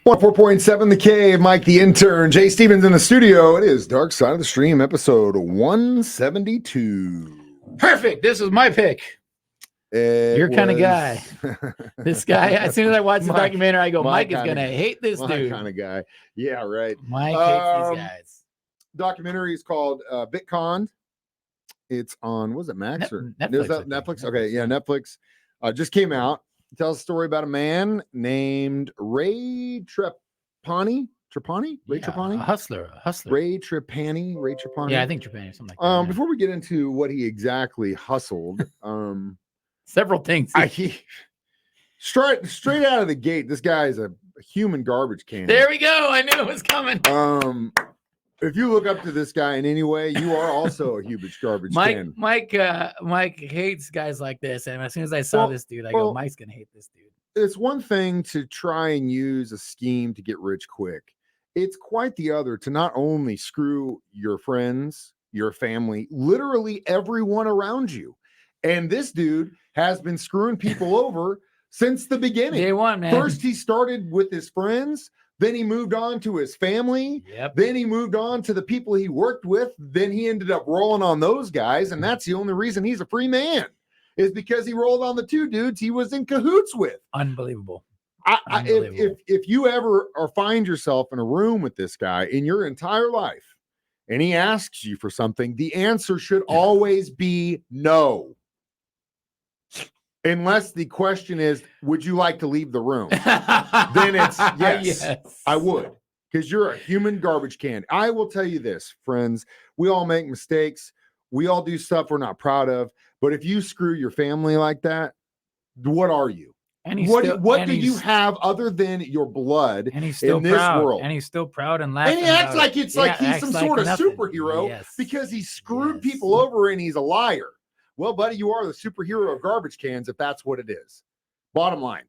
4.7 The Cave, Mike the Intern, Jay Stevens in the studio. It is Dark Side of the Stream, episode 172. Perfect. This was my pick. Your kind of guy. This guy, as soon as I watch the documentary, I go, Mike is going to hate this dude. My kind of guy. Yeah, right. Mike hates these guys. Documentary is called Bitconned. It's on, was it Max or Netflix? Netflix? Okay, yeah, Netflix. Just came out. It tells a story about a man named Ray Trapani. Ray Trapani? A hustler. Ray Trapani. Yeah, I think Trapani, something like that. Before we get into what he exactly hustled, several things. Straight out of the gate, this guy is a human garbage can. There we go. I knew it was coming. If you look up to this guy in any way, you are also a huge garbage can. Mike hates guys like this. And as soon as I saw this dude, I go, Mike's going to hate this dude. It's one thing to try and use a scheme to get rich quick. It's quite the other to not only screw your friends, your family, literally everyone around you. And this dude has been screwing people over since the beginning. Day one, man. First, he started with his friends. Then he moved on to his family. Yep. Then he moved on to the people he worked with. Then he ended up rolling on those guys. And that's the only reason he's a free man, is because he rolled on the two dudes he was in cahoots with. Unbelievable. If you ever or find yourself in a room with this guy in your entire life and he asks you for something, the answer should always be no. Unless the question is, would you like to leave the room? Then it's yes, I would, because you're a human garbage can. I will tell you this, friends, we all make mistakes. We all do stuff we're not proud of. But if you screw your family like that, what are you? What do you have other than your blood in this world? And he's still proud and laughing. And he acts like it's like he's some sort of superhero because he screwed people over and he's a liar. Well, buddy, you are the superhero of garbage cans if that's what it is. Bottom line.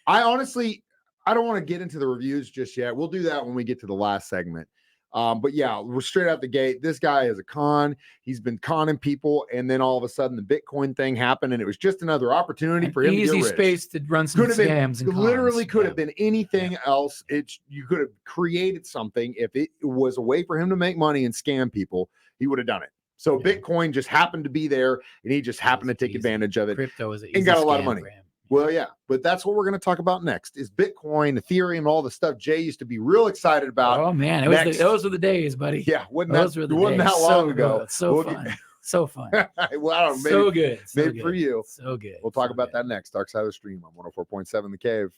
I don't want to get into the reviews just yet. We'll do that when we get to the last segment. But yeah, we're straight out the gate. This guy is a con. He's been conning people, and then all of a sudden the Bitcoin thing happened, and it was just another opportunity for him to get rich. Easy space to run some scams. Literally could have been anything else. You could have created something. If it was a way for him to make money and scam people, he would have done it. So Bitcoin just happened to be there, and he just happened to take advantage of it. Crypto is and got a lot of money. Well, yeah, but that's what we're going to talk about next is Bitcoin, Ethereum, all the stuff Jay used to be real excited about. Oh, man, those were the days, buddy. Yeah, wasn't that long ago. So fun. So fun. Well, I don't know, so good. Maybe for you. So good. We'll talk about that next. Dark Side of the Stream on 104.7 The Cave.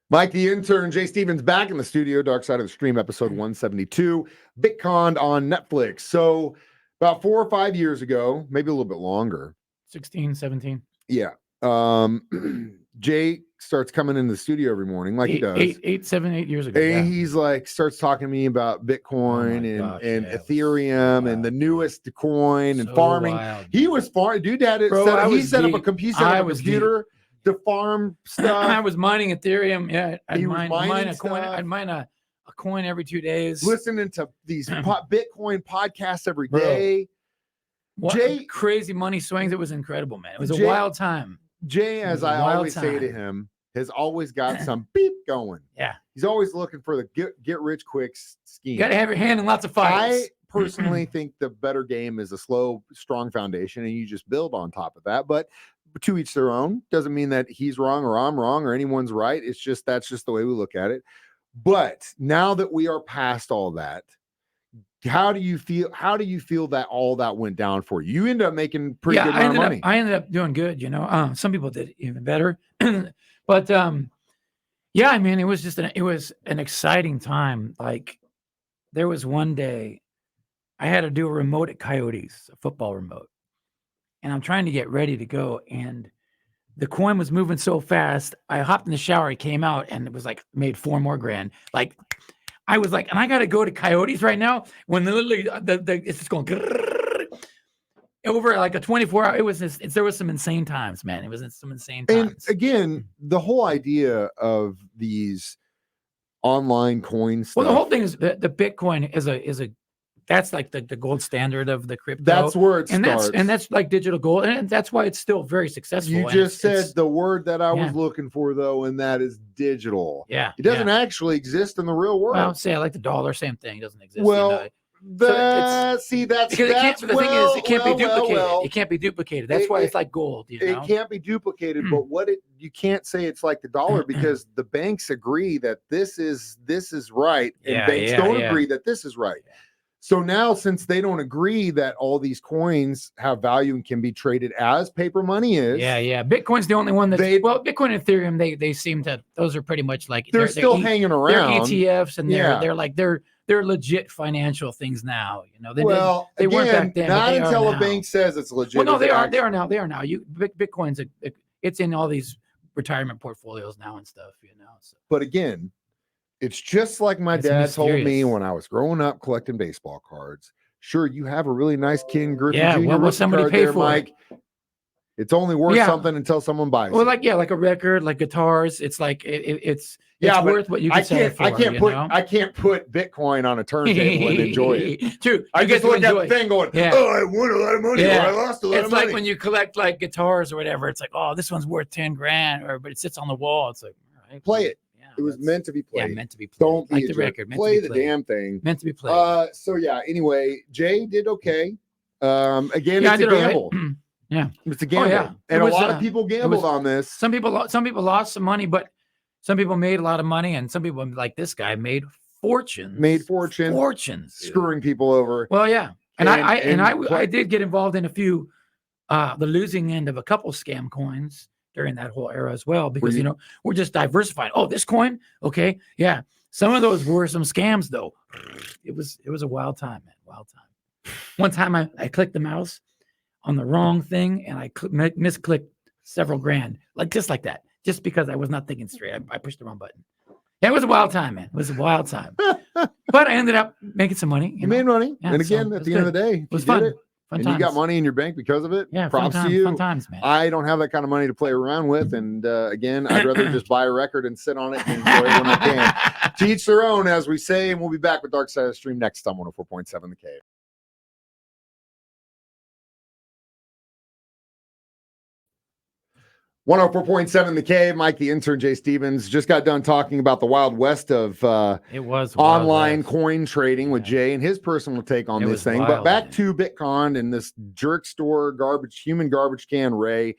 Mike the Intern, Jay Stevens back in the studio, Dark Side of the Stream, episode 172, Bitconned on Netflix. So about 4 or 5 years ago, maybe a little bit longer. 16, 17. Yeah. Jay starts coming into the studio every morning like he does. 8 years ago. And he's like, starts talking to me about Bitcoin and Ethereum and the newest coin and farming. Wild. He was farming. Dude had it set up. He set up a computer to farm stuff. I was mining Ethereum. Yeah, I'd mine a coin. I'd mine a coin every 2 days. Listening to these Bitcoin podcasts every day. Jay, crazy money swings. It was incredible, man. It was a wild time. Jay, as I always say to him, has always got some beep going. Yeah, he's always looking for the get rich quick scheme. You got to have your hand in lots of fires. I personally think the better game is a slow, strong foundation, and you just build on top of that. But to each their own. Doesn't mean that he's wrong or I'm wrong or anyone's right. It's just that's just the way we look at it. But now that we are past all that, how do you feel? How do you feel that all that went down for you? You ended up making pretty good amount of money. I ended up doing good. Some people did even better. But yeah, I mean, it was just an exciting time. Like there was one day I had to do a remote at Coyotes, a football remote. And I'm trying to get ready to go. And the coin was moving so fast. I hopped in the shower. I came out and it was like made $4 more grand. Like I was like, and I got to go to Coyotes right now when literally it's just going over like a 24 hour. There was some insane times, man. It was some insane times. And again, the whole idea of these online coins. Well, the whole thing is the Bitcoin is a that's like the gold standard of the crypto. That's where it starts. That's like digital gold, and that's why it's still very successful. You just said the word that I was looking for, though, and that is digital. Yeah, it doesn't actually exist in the real world. Well, say I like the dollar, same thing. It doesn't exist. Well, that's because the thing is, it can't be duplicated. It can't be duplicated. That's why it's like gold. You know? It can't be duplicated. But you can't say it's like the dollar because the banks agree that this is right, and banks don't agree that this is right. So now, since they don't agree that all these coins have value and can be traded as paper money is, Bitcoin's the only one that Bitcoin and Ethereum, they seem to, those are pretty much like they're still hanging around. They're ETFs, and they're legit financial things now. You know, they weren't back then. Not until a bank says it's legit. Well, no, they are now. Bitcoin's it's in all these retirement portfolios now and stuff. You know, so. But again, it's just like my dad told me when I was growing up collecting baseball cards. Sure, you have a really nice Ken Griffey Jr. What will somebody pay for, Mike? It's only worth something until someone buys it. Well, like a record, like guitars. It's like it's worth what you can sell it for. I can't put Bitcoin on a turntable and enjoy it. True. I just look at the thing going, I won a lot of money, or I lost a lot of money. It's like when you collect like guitars or whatever. It's like, oh, this one's worth $10,000, but it sits on the wall. It's like, all right, play it. It was meant to be played. Yeah, meant to be played. Don't like be the record. Play the damn thing. Meant to be played. So yeah. Anyway, Jay did okay. Again, it's a gamble. Yeah, it's a gamble, and a lot of people gambled on this. Some people lost some money, but some people made a lot of money, and some people, like this guy, made fortunes, screwing people over. Well, yeah, and I did get involved in a few, the losing end of a couple scam coins during that whole era as well, because we're just diversified. Oh, this coin, okay, yeah. Some of those were some scams though. It was a wild time, man, wild time. One time I clicked the mouse on the wrong thing and I misclicked several grand, just like that, just because I was not thinking straight. I pushed the wrong button. Yeah, it was a wild time, man. It was a wild time. But I ended up making some money. You made money, and again, at the end of the day, it was fun. And you got money in your bank because of it. Yeah, props to you. Fun times, man. I don't have that kind of money to play around with, and again, I'd rather just buy a record and sit on it and enjoy it when I can. To each their own, as we say, and we'll be back with Dark Side of the Stream next on 104.7 The Cave. 104.7 The Cave. Mike, the intern, Jay Stevens, just got done talking about the Wild West of online coin trading with Jay and his personal take on this thing. But back to Bitconned and this jerk store human garbage can Ray.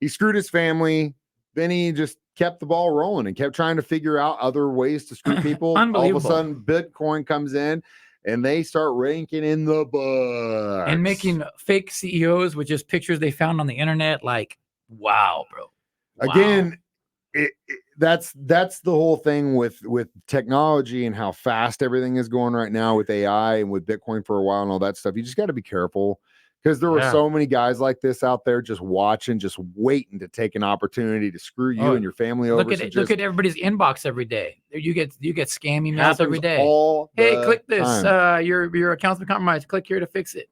He screwed his family. Then he just kept the ball rolling and kept trying to figure out other ways to screw people. All of a sudden, Bitcoin comes in. And they start ranking in the books. And making fake CEOs with just pictures they found on the internet. Like, wow, bro. Wow. Again, that's the whole thing with technology and how fast everything is going right now with AI and with Bitcoin for a while and all that stuff. You just got to be careful because there were so many guys like this out there just watching, just waiting to take an opportunity to screw you and your family over. Look at everybody's inbox every day. You get scam emails every day. Hey, click this. Your account's been compromised. Click here to fix it.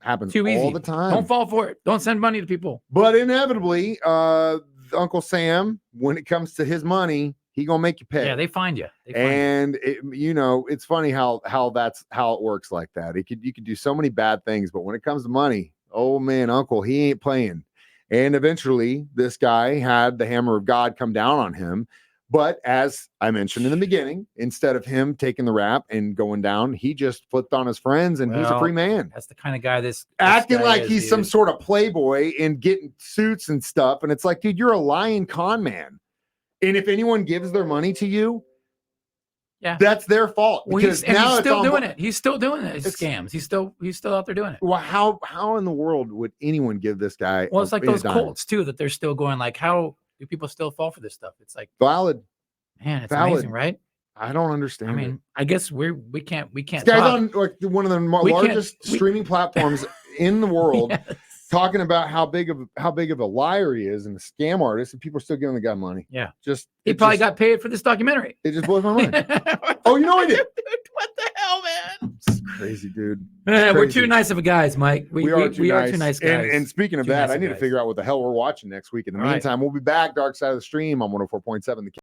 Happens Too easy. All the time. Don't fall for it. Don't send money to people. But inevitably, Uncle Sam, when it comes to his money, he gonna make you pay. Yeah, they find you. It's funny how it works like that. You could do so many bad things, but when it comes to money, oh man, Uncle, he ain't playing. And eventually, this guy had the hammer of God come down on him. But as I mentioned in the beginning, instead of him taking the rap and going down, he just flipped on his friends, and he's a free man. That's the kind of guy this acting like he's some sort of playboy and getting suits and stuff. And it's like, dude, you're a lying con man. And if anyone gives their money to you, that's their fault. Because he's still doing it. He's still doing it. It's scams. He's still out there doing it. Well, how in the world would anyone give this guy? Well, it's like those cults too, that they're still going like, how do people still fall for this stuff? It's like valid. Man, it's amazing, right? I don't understand. I mean, I guess we can't. This guy's on like one of the largest streaming platforms in the world, talking about how big of a liar he is and a scam artist, and people are still giving the guy money. Yeah, he probably got paid for this documentary. It just blows my mind. Oh, you know I did. What the hell, man? It's crazy, dude. We're too nice of guys, Mike. We are too nice guys. And speaking of that, I need to figure out what the hell we're watching next week. In the meantime, we'll be back. Dark Side of the Stream on 104.7 The Cave.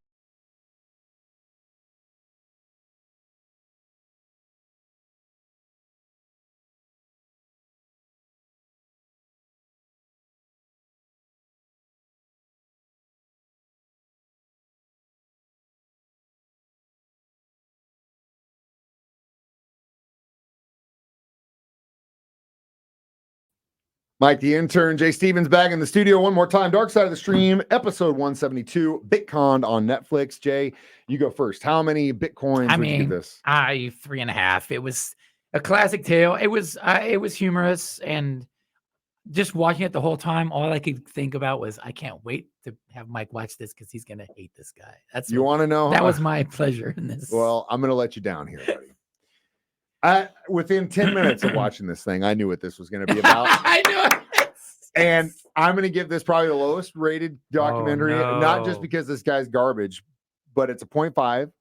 Mike the Intern, Jay Stevens back in the studio one more time. Dark Side of the Stream, episode 172, Bitconned on Netflix. Jay, you go first. How many Bitcoins would you give this? 3.5. It was a classic tale. It was humorous, and just watching it the whole time, all I could think about was, I can't wait to have Mike watch this because he's gonna hate this guy. That's you want to know. That was my pleasure in this. Well, I'm gonna let you down here, buddy. Within 10 minutes of watching this thing, I knew what this was going to be about. I knew it. And I'm going to give this probably the lowest rated documentary, not just no. because this guy's garbage, but it's a 0.5.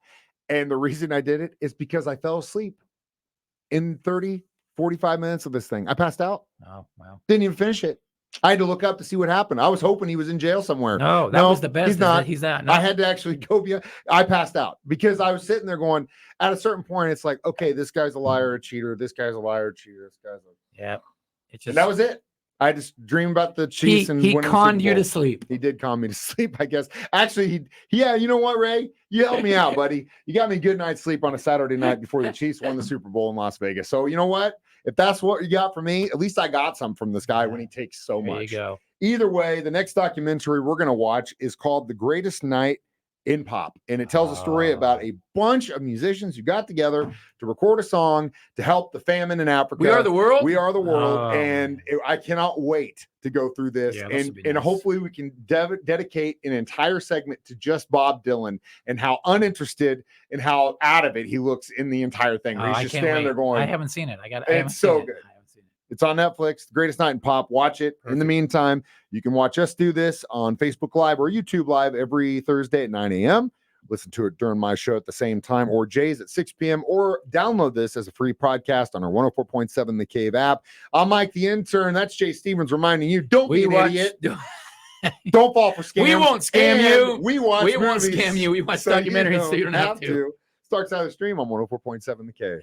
And the reason I did it is because I fell asleep in 45 minutes of this thing. I passed out. Oh, wow. Didn't even finish it. I had to look up to see what happened. I was hoping he was in jail somewhere. No, that was the best. He's not. He's not. No. I had to actually go beyond. I passed out because I was sitting there going, at a certain point, it's like, okay, this guy's a liar, a cheater. This guy's a liar, a cheater. This guy's a... Yeah. And that was it. I just dreamed about the Chiefs and he conned you to sleep. He did con me to sleep, I guess. Actually, you know what, Ray? You helped me out, buddy. You got me a good night's sleep on a Saturday night before the Chiefs won the Super Bowl in Las Vegas. So you know what? If that's what you got for me, at least I got some from this guy when he takes so much. There you go. Either way, the next documentary we're going to watch is called The Greatest Night in Pop. And it tells a story about a bunch of musicians who got together to record a song to help the famine in Africa. We Are the World? We Are the World. And I cannot wait to go through this. Yeah, and hopefully we can dedicate an entire segment to just Bob Dylan and how uninterested and how out of it he looks in the entire thing. He's just standing there going, I haven't seen it. It's so good. It's on Netflix, The Greatest Night in Pop. Watch it. Perfect. In the meantime, you can watch us do this on Facebook Live or YouTube Live every Thursday at 9 a.m. Listen to it during my show at the same time, or Jay's at 6 p.m., or download this as a free podcast on our 104.7 The Cave app. I'm Mike the Intern. That's Jay Stevens reminding you, don't be an idiot. Don't fall for scams. We won't scam you. We won't scam you. We watch documentaries so you don't have to. Dark Side of the Stream on 104.7 The Cave.